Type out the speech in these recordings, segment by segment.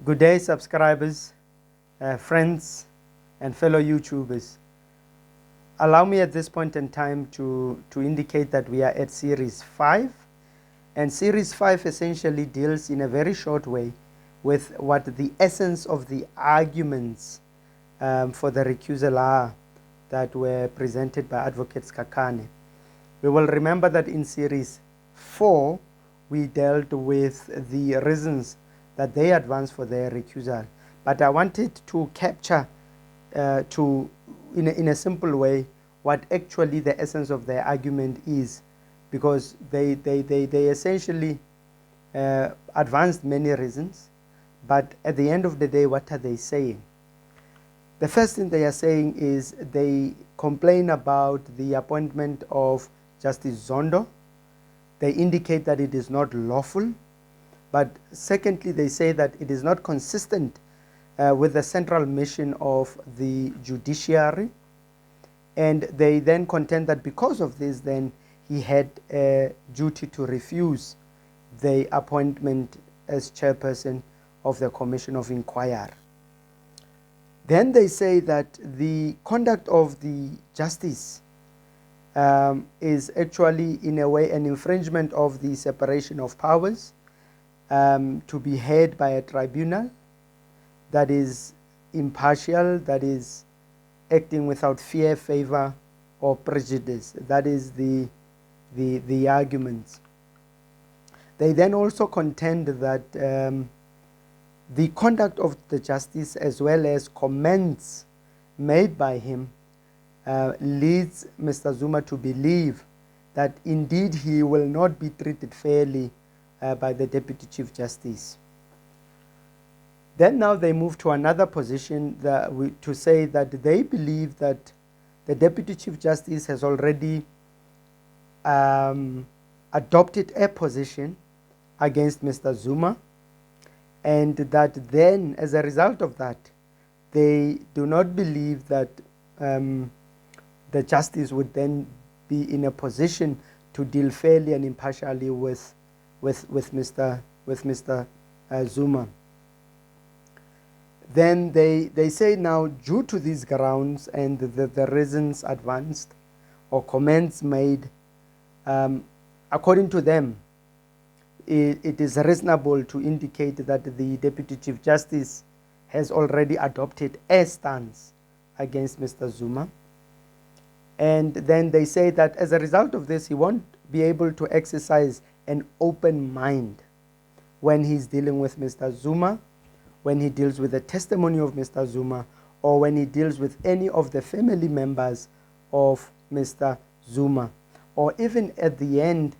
Good day, subscribers, friends, and fellow YouTubers. Allow me at this point in time to indicate that we are at Series 5. And Series 5 essentially deals in a very short way with what the essence of the arguments for the recusal are that were presented by Advocate Skakane. We will remember that in Series 4, we dealt with the reasons that they advanced for their recusal. But I wanted to capture in a simple way what actually the essence of their argument is, because they essentially advanced many reasons, but at the end of the day, what are they saying? The first thing they are saying is they complain about the appointment of Justice Zondo. They indicate that it is not lawful. But secondly, they say that it is not consistent with the central mission of the judiciary. And they then contend that because of this, then he had a duty to refuse the appointment as chairperson of the Commission of Inquiry. Then they say that the conduct of the justice is actually, in a way, an infringement of the separation of powers, to be heard by a tribunal that is impartial, that is acting without fear, favor, or prejudice. That is the arguments. They then also contend that the conduct of the justice, as well as comments made by him, leads Mr. Zuma to believe that indeed he will not be treated fairly by the Deputy Chief Justice. Then now they move to another position to say that they believe that the Deputy Chief Justice has already adopted a position against Mr. Zuma, and that then, as a result of that, they do not believe that the justice would then be in a position to deal fairly and impartially with Mr. Zuma. Then they say now, due to these grounds and the reasons advanced or comments made, according to them, it is reasonable to indicate that the Deputy Chief Justice has already adopted a stance against Mr. Zuma. And then they say that as a result of this, he won't be able to exercise an open mind when he's dealing with Mr. Zuma, when he deals with the testimony of Mr. Zuma, or when he deals with any of the family members of Mr. Zuma, or even at the end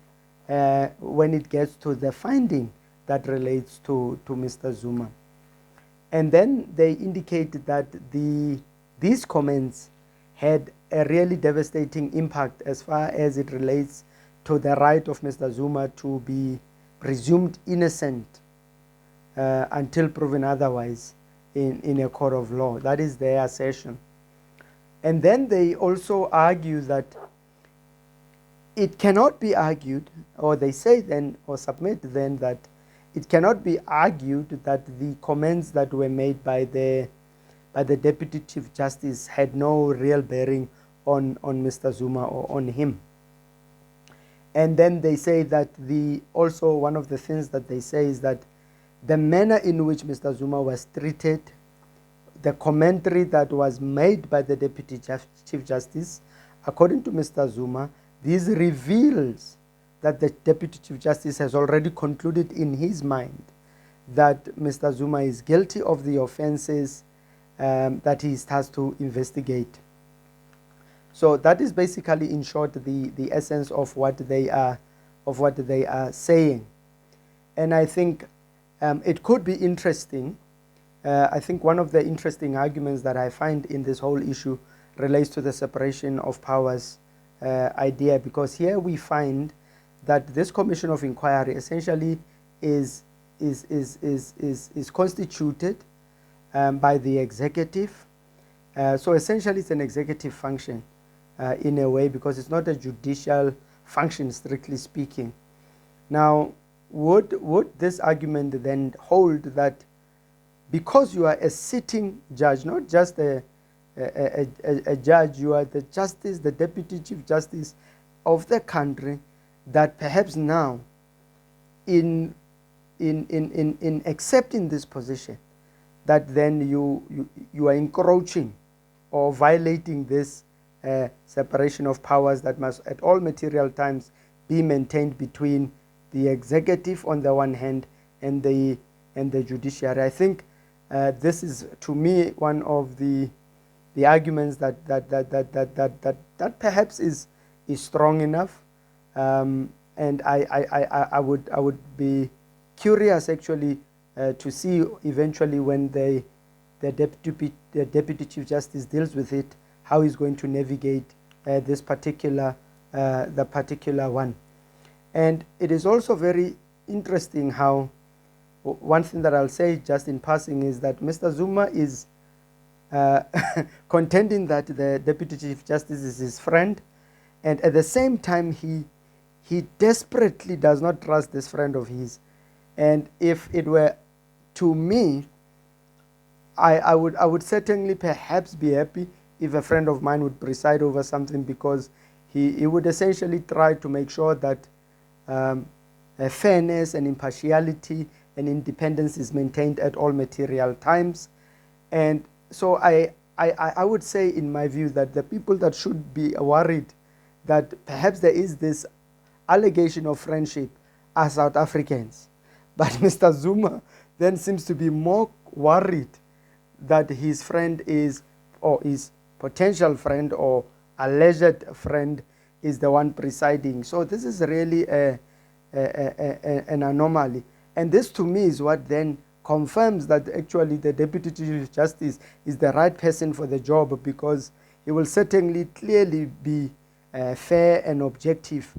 when it gets to the finding that relates to Mr. Zuma. And then they indicate that these comments had a really devastating impact as far as it relates to the right of Mr. Zuma to be presumed innocent until proven otherwise in a court of law. That is their assertion. And then they also argue that it cannot be argued, or they say then, or submit then, that it cannot be argued that the comments that were made by the Deputy Chief Justice had no real bearing on Mr. Zuma or on him. And then they say that also one of the things that they say is that the manner in which Mr. Zuma was treated, the commentary that was made by the Deputy Chief Justice, according to Mr. Zuma, this reveals that the Deputy Chief Justice has already concluded in his mind that Mr. Zuma is guilty of the offenses that he has to investigate. So that is basically, in short, the essence of what they are saying. And I think it could be interesting. I think one of the interesting arguments that I find in this whole issue relates to the separation of powers idea, because here we find that this Commission of Inquiry essentially is constituted by the executive. So essentially it's an executive function in a way, because it's not a judicial function, strictly speaking. Now, would this argument then hold that because you are a sitting judge, not just a judge, you are the justice, the deputy chief justice of the country, that perhaps now in accepting this position, that then you are encroaching or violating this separation of powers that must at all material times be maintained between the executive on the one hand and the judiciary. I think this is, to me, one of the arguments that perhaps is strong enough, and I would be curious actually to see eventually when the deputy chief justice deals with it, how he's going to navigate this particular the particular one. And it is also very interesting how, one thing that I'll say just in passing is that Mr. Zuma is contending that the deputy chief justice is his friend, and at the same time he desperately does not trust this friend of his. And if it were to me, I would certainly perhaps be happy if a friend of mine would preside over something, because he would essentially try to make sure that fairness and impartiality and independence is maintained at all material times. And so I would say, in my view, that the people that should be worried that perhaps there is this allegation of friendship are South Africans. But Mr. Zuma then seems to be more worried that his friend is, or his potential friend or alleged friend is the one presiding. So this is really an anomaly. And this to me is what then confirms that actually the Deputy Chief Justice is the right person for the job, because he will certainly clearly be fair and objective.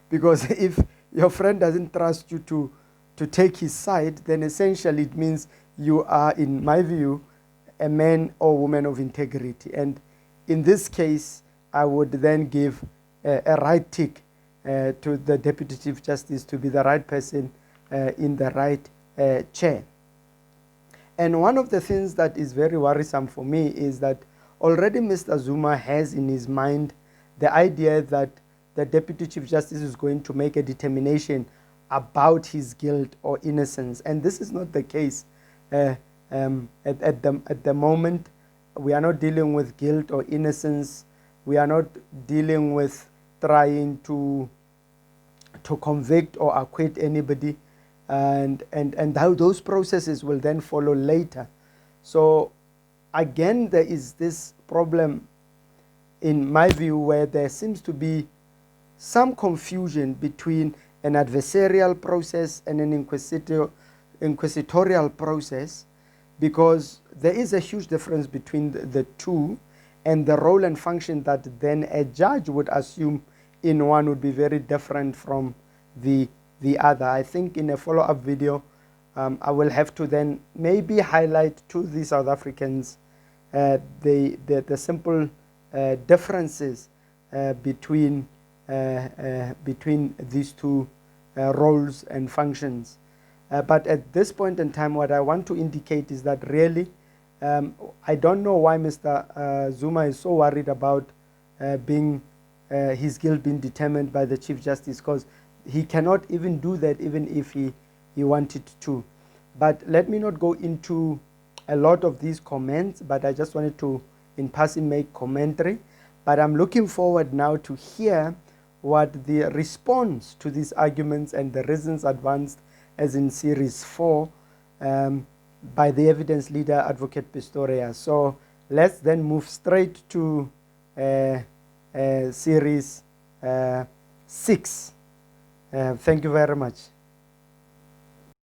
Because if your friend doesn't trust you to take his side, then essentially it means you are, in my view, a man or woman of integrity. And in this case, I would then give a right tick to the Deputy Chief Justice to be the right person in the right chair. And one of the things that is very worrisome for me is that already Mr. Zuma has in his mind the idea that the Deputy Chief Justice is going to make a determination about his guilt or innocence. And this is not the case. At the moment, we are not dealing with guilt or innocence. We are not dealing with trying to convict or acquit anybody. And how those processes will then follow later. So again, there is this problem, in my view, where there seems to be some confusion between an adversarial process and an inquisitorial process, because there is a huge difference between the two, and the role and function that then a judge would assume in one would be very different from the other. I think in a follow-up video, I will have to then maybe highlight to the South Africans the simple differences between these two roles and functions. But at this point in time, what I want to indicate is that really, I don't know why Mr. Zuma is so worried about his guilt being determined by the Chief Justice, because he cannot even do that even if he wanted to. But let me not go into a lot of these comments, but I just wanted to, in passing, make commentary. But I'm looking forward now to hear what the response to these arguments and the reasons advanced, as in Series 4, by the evidence leader, Advocate Pistorius. So let's then move straight to Series 6. Thank you very much.